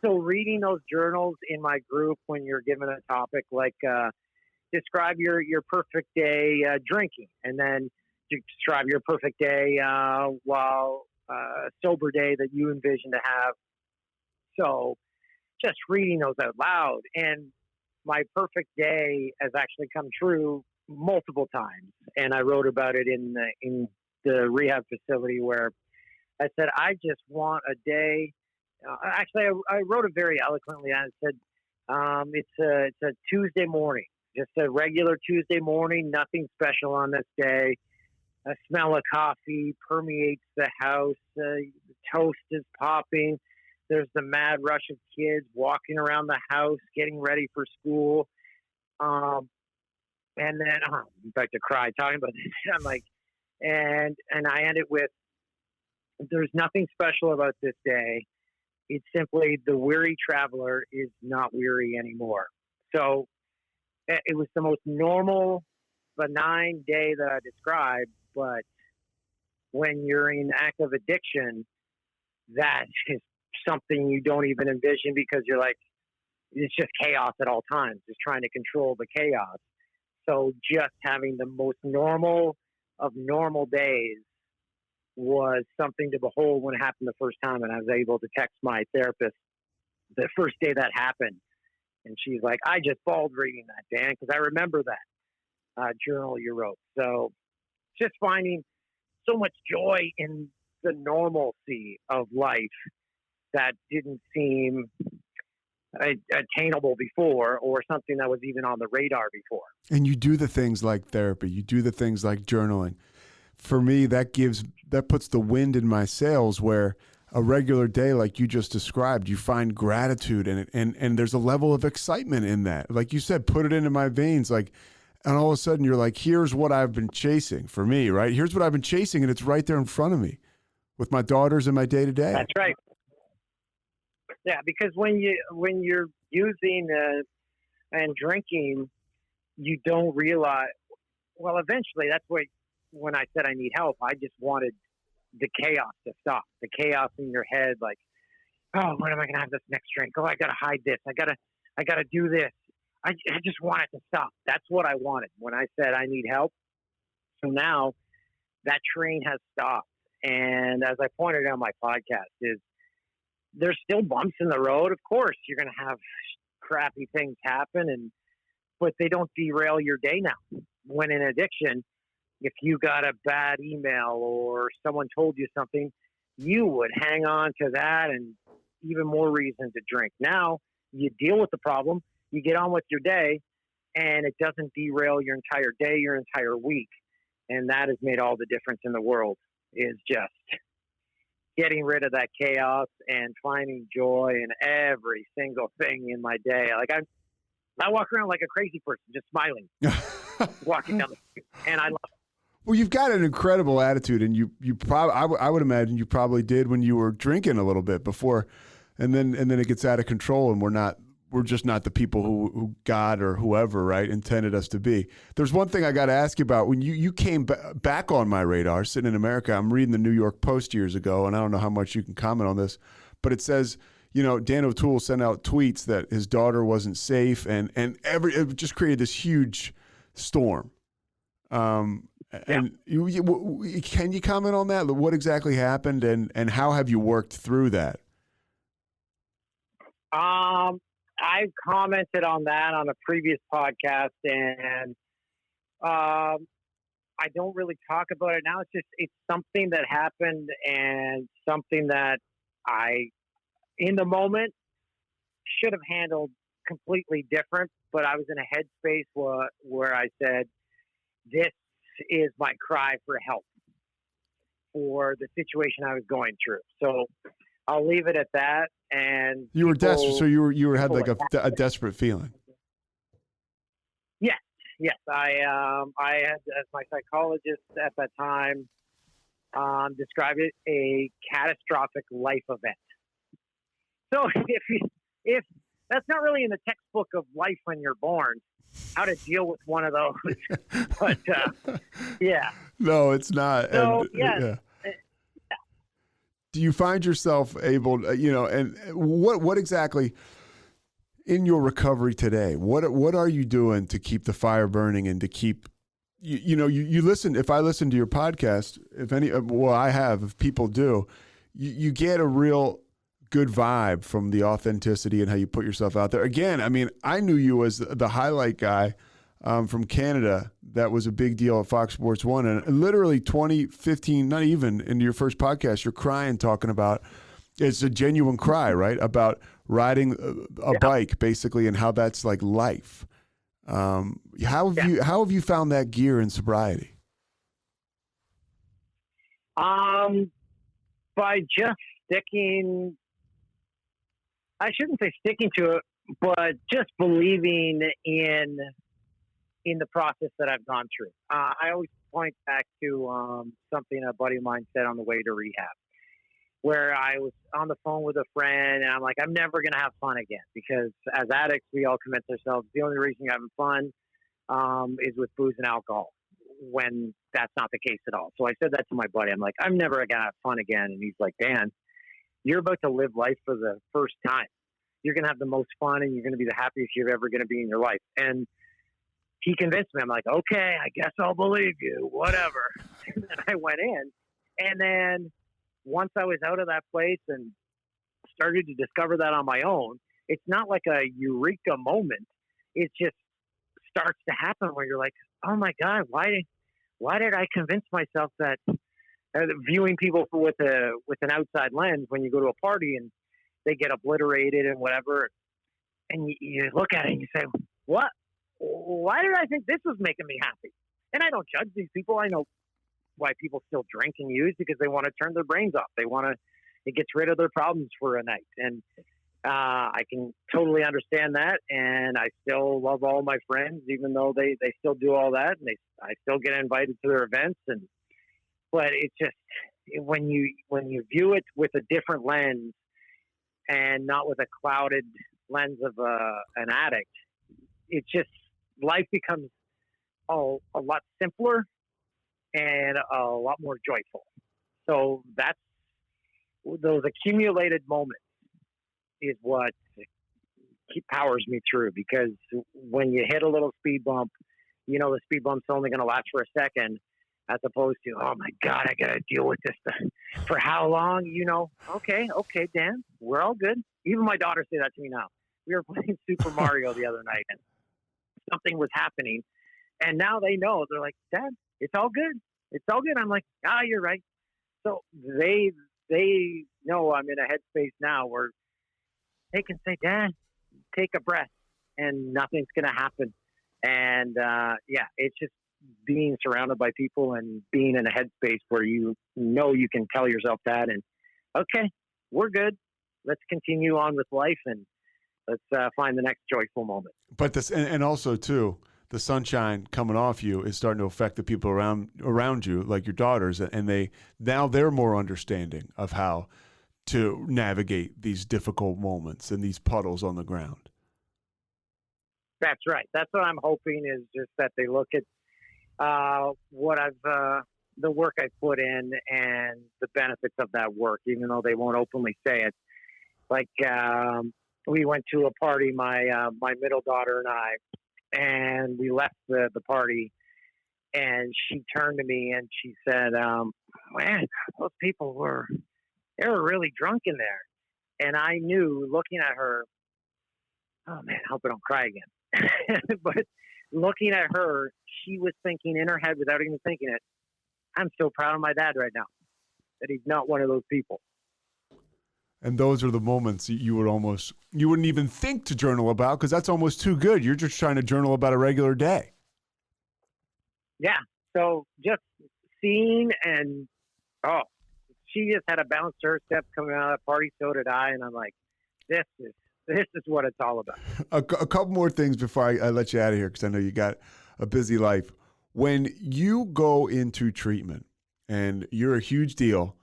So reading those journals in my group when you're given a topic like describe your perfect day drinking, and then describe your perfect day while sober day that you envision to have. So just reading those out loud, and my perfect day has actually come true multiple times. And I wrote about it in the rehab facility where I said, I just want a day. Actually, I wrote it very eloquently. I said, it's a Tuesday morning, just a regular Tuesday morning, nothing special on this day. A smell of coffee permeates the house. The toast is popping. There's the mad rush of kids walking around the house, getting ready for school. And then I'm about to cry talking about this. I'm like, and I end it with, there's nothing special about this day. It's simply the weary traveler is not weary anymore. So it was the most normal, benign day that I described. But when you're in active addiction, that is something you don't even envision, because you're like, it's just chaos at all times, just trying to control the chaos. So just having the most normal of normal days was something to behold when it happened the first time. And I was able to text my therapist the first day that happened. And she's like, I just bawled reading that, Dan, because I remember that journal you wrote. So just finding so much joy in the normalcy of life that didn't seem attainable before, or something that was even on the radar before. And you do the things like therapy, you do the things like journaling. For me, that puts the wind in my sails, where a regular day like you just described, you find gratitude in it, and there's a level of excitement in that. Like you said, put it into my veins, like, and all of a sudden you're like, here's what I've been chasing for me, right? Here's what I've been chasing, and it's right there in front of me with my daughters and my day-to-day. That's right. Yeah, because when you're using and drinking, you don't realize. Well, eventually, that's what. When I said I need help, I just wanted the chaos to stop. The chaos in your head, like, oh, when am I going to have this next drink? Oh, I got to hide this. I got to do this. I just want it to stop. That's what I wanted when I said I need help. So now that train has stopped. And as I pointed out on my podcast, is there's still bumps in the road. Of course, you're going to have crappy things happen, but they don't derail your day now. When in addiction, if you got a bad email or someone told you something, you would hang on to that, and even more reason to drink. Now you deal with the problem, you get on with your day, and it doesn't derail your entire day, your entire week. And that has made all the difference in the world, is just getting rid of that chaos and finding joy in every single thing in my day. Like I walk around like a crazy person, just smiling, walking down the street, and I love it. Well, you've got an incredible attitude, and you probably, I would imagine you probably did when you were drinking a little bit before, and then it gets out of control, and we're just not the people who God or whoever, right, intended us to be. There's one thing I got to ask you about. When you came back on my radar, sitting in America, I'm reading the New York Post years ago, and I don't know how much you can comment on this, but it says, Dan O'Toole sent out tweets that his daughter wasn't safe, and it just created this huge storm. And can you comment on that? What exactly happened, and how have you worked through that? I commented on that on a previous podcast, and I don't really talk about it now. It's something that happened, and something that in the moment, should have handled completely different, but I was in a headspace where I said, this is my cry for help for the situation I was going through. So I'll leave it at that. And you were desperate. So you had like a desperate feeling. Yes. I had, as my psychologist at that time described it, a catastrophic life event. So if that's not really in the textbook of life when you're born, how to deal with one of those. But yeah. No, it's not. So and, yeah. Do you find yourself able, and what exactly in your recovery today? What are you doing to keep the fire burning and to keep, you listen? If I listen to your podcast, I have, if people do, you get a real good vibe from the authenticity and how you put yourself out there. Again, I mean, I knew you as the highlight guy from Canada. That was a big deal at Fox Sports 1. And literally 2015, not even into your first podcast, you're crying, talking about, it's a genuine cry, right? About riding a bike basically, and how that's like life. How have you found that gear in sobriety? By just sticking, I shouldn't say sticking to it, but just believing in the process that I've gone through. I always point back to something a buddy of mine said on the way to rehab, where I was on the phone with a friend, and I'm like, I'm never going to have fun again, because as addicts, we all convince ourselves the only reason you're having fun is with booze and alcohol, when that's not the case at all. So I said that to my buddy. I'm like, I'm never going to have fun again. And he's like, Dan, you're about to live life for the first time. You're going to have the most fun, and you're going to be the happiest you're ever going to be in your life. And he convinced me. I'm like, okay, I guess I'll believe you, whatever. And then I went in. And then once I was out of that place and started to discover that on my own, it's not like a eureka moment. It just starts to happen where you're like, oh my God, why did I convince myself that viewing people with an outside lens, when you go to a party and they get obliterated and whatever, and you look at it and you say, what? Why did I think this was making me happy? And I don't judge these people. I know why people still drink and use, because they want to turn their brains off. It gets rid of their problems for a night. And I can totally understand that. And I still love all my friends, even though they still do all that. And I still get invited to their events. But it's just, when you view it with a different lens and not with a clouded lens of an addict, it's just, life becomes a lot simpler and a lot more joyful. So that's, those accumulated moments is what powers me through, because when you hit a little speed bump, the speed bump's only going to last for a second, as opposed to, oh my God, I got to deal with this for how long? Okay, Dan, we're all good. Even my daughter said that to me now. We were playing Super Mario the other night, and something was happening, and now they know. They're like, Dad, it's all good. It's all good. I'm like, you're right. So they know I'm in a headspace now where they can say, Dad, take a breath, and nothing's going to happen. And it's just being surrounded by people and being in a headspace where you can tell yourself that, and okay, we're good. Let's continue on with life, and let's find the next joyful moment. But this, and also too, the sunshine coming off you is starting to affect the people around you, like your daughters, and they're more understanding of how to navigate these difficult moments and these puddles on the ground. That's right. That's what I'm hoping, is just that they look at what the work I put in and the benefits of that work, even though they won't openly say it. Like, we went to a party, my middle daughter and I, and we left the party, and she turned to me and she said, man, those people were really drunk in there. And I knew, looking at her, oh man, I hope I don't cry again. But looking at her, she was thinking in her head, without even thinking it, I'm so proud of my dad right now, that he's not one of those people. And those are the moments you wouldn't even think to journal about because that's almost too good. You're just trying to journal about a regular day. Yeah. So just seeing she just had a bounce to her steps coming out of that party. So did I. And I'm like, this is what it's all about. A couple more things before I let you out of here because I know you got a busy life. When you go into treatment and you're a huge deal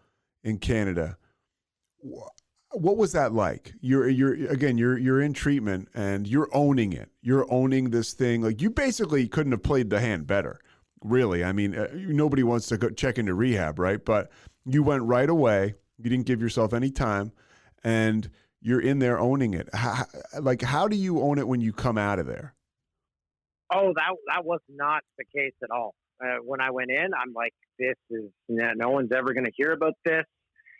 in Canada, what was that like? You're in treatment and you're owning it. You're owning this thing. Like you basically couldn't have played the hand better, really. I mean, nobody wants to go check into rehab, right? But you went right away. You didn't give yourself any time, and you're in there owning it. How do you own it when you come out of there? Oh, that was not the case at all. When I went in, I'm like, no one's ever going to hear about this.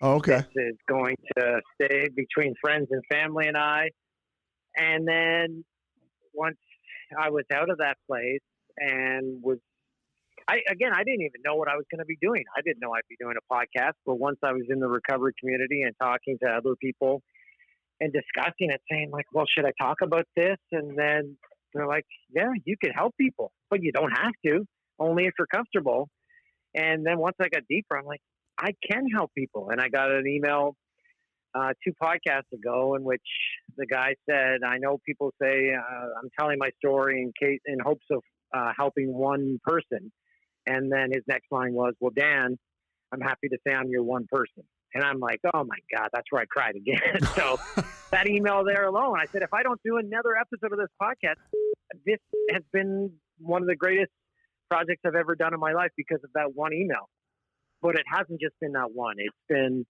Oh, okay. This is going to stay between friends and family and I. And then once I was out of that place and I didn't even know what I was going to be doing. I didn't know I'd be doing a podcast. But once I was in the recovery community and talking to other people and discussing it, saying like, well, should I talk about this? And then they're like, yeah, you can help people, but you don't have to, only if you're comfortable. And then once I got deeper, I'm like, I can help people. And I got an email 2 podcasts ago in which the guy said, I know people say I'm telling my story in hopes of helping one person. And then his next line was, well, Dan, I'm happy to say I'm your one person. And I'm like, oh my God, that's where I cried again. So that email there alone, I said, if I don't do another episode of this podcast, this has been one of the greatest projects I've ever done in my life because of that one email. But it hasn't just been that one. It's been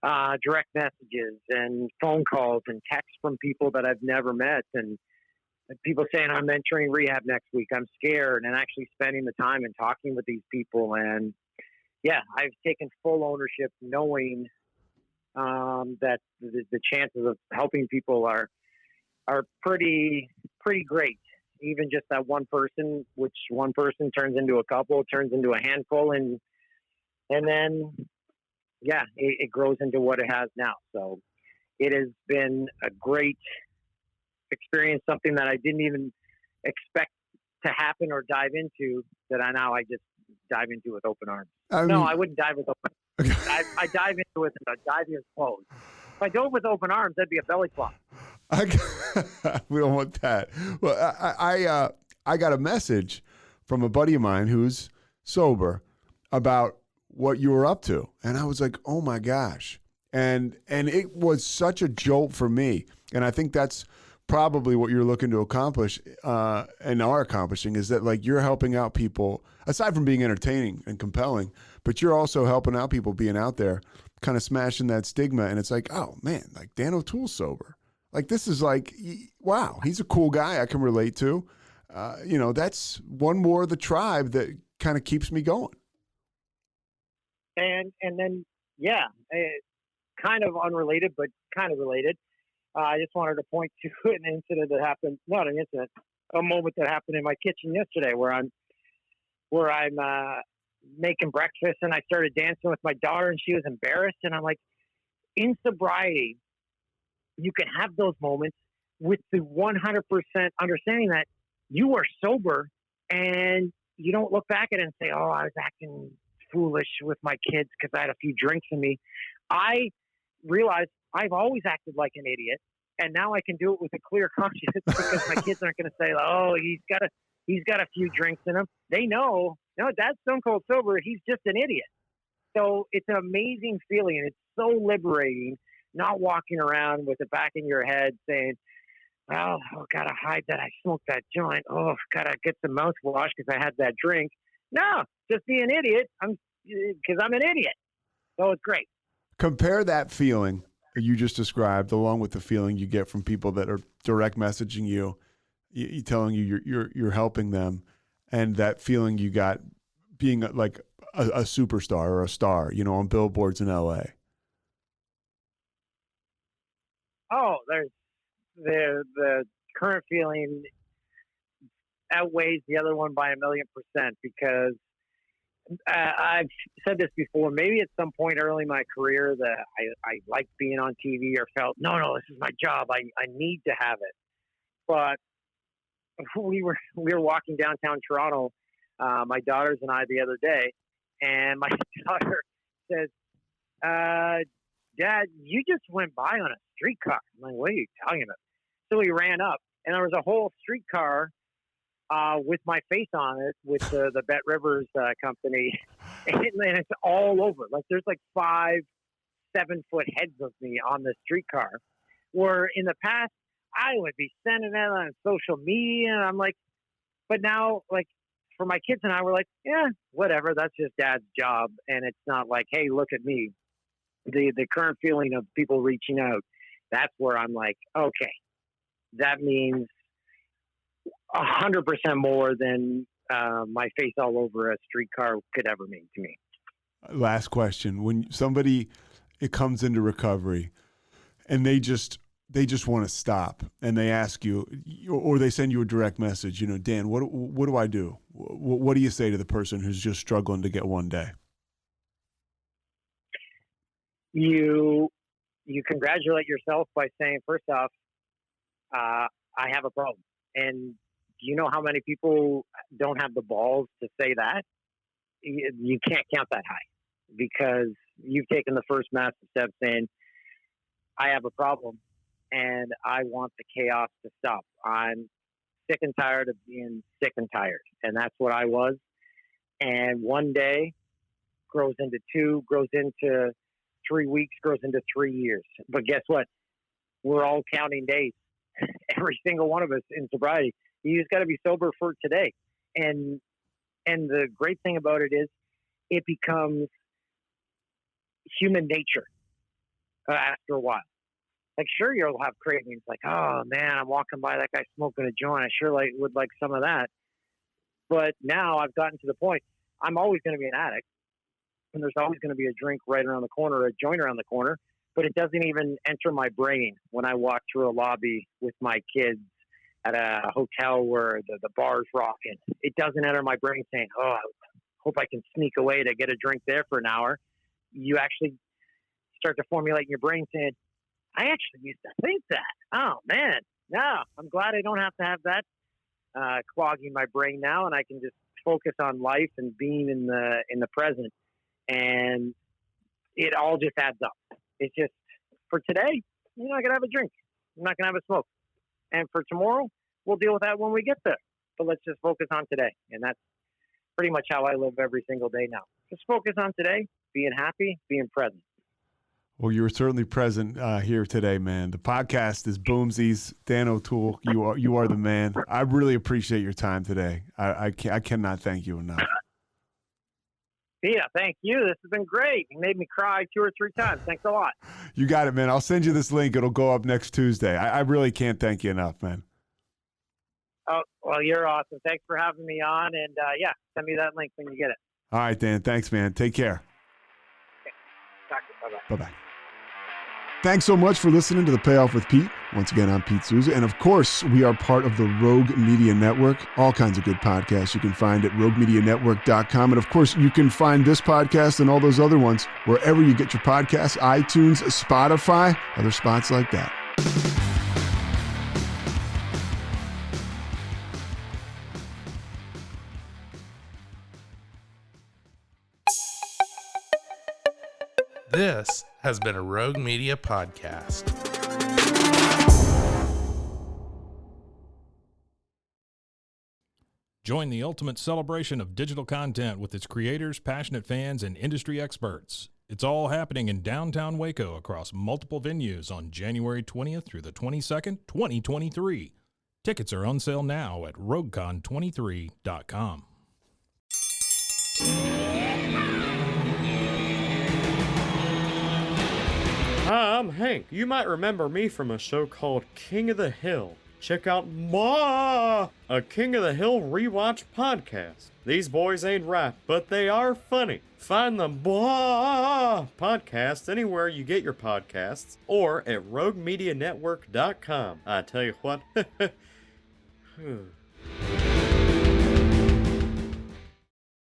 direct messages and phone calls and texts from people that I've never met. And people saying, I'm entering rehab next week. I'm scared. And actually spending the time and talking with these people. And yeah, I've taken full ownership knowing that the chances of helping people are pretty great. Even just that one person, which one person turns into a couple, turns into a handful. And then, yeah, it grows into what it has now. So it has been a great experience, something that I didn't even expect to happen or dive into, that I just dive into with open arms. I wouldn't dive with open arms. I dive into it with a diving pose. If I dove with open arms, that'd be a belly flop. We don't want that. Well, I got a message from a buddy of mine who's sober about what you were up to. And I was like, oh my gosh. And it was such a jolt for me. And I think that's probably what you're looking to accomplish and are accomplishing, is that like you're helping out people, aside from being entertaining and compelling, but you're also helping out people being out there, kind of smashing that stigma. And it's like, oh man, like Dan O'Toole's sober. Like this is like, wow, he's a cool guy I can relate to. That's one more of the tribe that kind of keeps me going. And then, yeah, kind of unrelated, but kind of related. I just wanted to point to an incident that happened, not an incident, a moment that happened in my kitchen yesterday where I'm making breakfast and I started dancing with my daughter and she was embarrassed. And I'm like, in sobriety, you can have those moments with the 100% understanding that you are sober and you don't look back at it and say, oh, I was acting foolish with my kids because I had a few drinks in me. I realized I've always acted like an idiot, and now I can do it with a clear conscience because my kids aren't going to say, oh, he's got a few drinks in him. They know, no, Dad's stone cold sober. He's just an idiot. So it's an amazing feeling, and it's so liberating, not walking around with the back in your head saying, well, gotta hide that I smoked that joint. Oh, gotta get some mouthwash because I had that drink. No, just be an idiot. Because I'm an idiot. So it's great. Compare that feeling you just described along with the feeling you get from people that are direct messaging you, telling you you're helping them, and that feeling you got being like a superstar or a star, on billboards in LA. Oh, there's the current feeling outweighs the other one by 1,000,000% because I've said this before. Maybe at some point early in my career that I liked being on TV or felt, no, this is my job. I need to have it. But we were walking downtown Toronto, my daughters and I, the other day, and my daughter says, Dad, you just went by on a streetcar. I'm like, what are you talking about? So we ran up, and there was a whole streetcar with my face on it, with the Bet Rivers company, and it's all over. Like, there's like 5-7 foot heads of me on the streetcar. Where in the past, I would be sending that on social media, and I'm like, but now, like, for my kids and I, we're like, yeah, whatever. That's just Dad's job, and it's not like, hey, look at me. The current feeling of people reaching out, that's where I'm like, okay, that means 100% more than my face all over a streetcar could ever mean to me. Last question. When somebody it comes into recovery and they just want to stop and they ask you, or they send you a direct message, Dan, what do I do? What do you say to the person who's just struggling to get one day? You congratulate yourself by saying, first off, I have a problem. And do you know how many people don't have the balls to say that? You can't count that high, because you've taken the first massive step saying, I have a problem and I want the chaos to stop. I'm sick and tired of being sick and tired. And that's what I was. And one day grows into 2, grows into 3 weeks, grows into 3 years. But guess what? We're all counting days. Every single one of us in sobriety. You just got to be sober for today. And the great thing about it is it becomes human nature after a while. Like, sure, you'll have cravings like, oh, man, I'm walking by that guy smoking a joint. I sure would like some of that. But now I've gotten to the point, I'm always going to be an addict. And there's always going to be a drink right around the corner, a joint around the corner. But it doesn't even enter my brain when I walk through a lobby with my kids at a hotel where the bar's rocking. It doesn't enter my brain saying, oh, I hope I can sneak away to get a drink there for an hour. You actually start to formulate in your brain saying, I actually used to think that. Oh, man. No, I'm glad I don't have to have that clogging my brain now, and I can just focus on life and being in the present. And it all just adds up. It's just, for today, you're not going to have a drink. I'm not going to have a smoke. And for tomorrow, we'll deal with that when we get there. But let's just focus on today. And that's pretty much how I live every single day now. Just focus on today, being happy, being present. Well, you were certainly present here today, man. The podcast is Boomsies. Dan O'Toole, you are the man. I really appreciate your time today. I cannot thank you enough. Yeah, thank you. This has been great. You made me cry 2 or 3 times. Thanks a lot. You got it, man. I'll send you this link. It'll go up next Tuesday. I really can't thank you enough, man. Oh, well, you're awesome. Thanks for having me on. And, yeah, send me that link when you get it. All right, Dan. Thanks, man. Take care. Okay. Talk to you. Bye-bye. Bye-bye. Thanks so much for listening to The Payoff with Pete. Once again, I'm Pete Souza. And of course, we are part of the Rogue Media Network. All kinds of good podcasts you can find at roguemedianetwork.com. And of course, you can find this podcast and all those other ones wherever you get your podcasts, iTunes, Spotify, other spots like that. This has been a Rogue Media podcast. Join the ultimate celebration of digital content with its creators, passionate fans, and industry experts. It's all happening in downtown Waco across multiple venues on January 20th through the 22nd, 2023. Tickets are on sale now at roguecon23.com. Hi, I'm Hank. You might remember me from a show called King of the Hill. Check out a King of the Hill rewatch podcast. These boys ain't rap, but they are funny. Find the podcast anywhere you get your podcasts or at roguemedianetwork.com. I tell you what.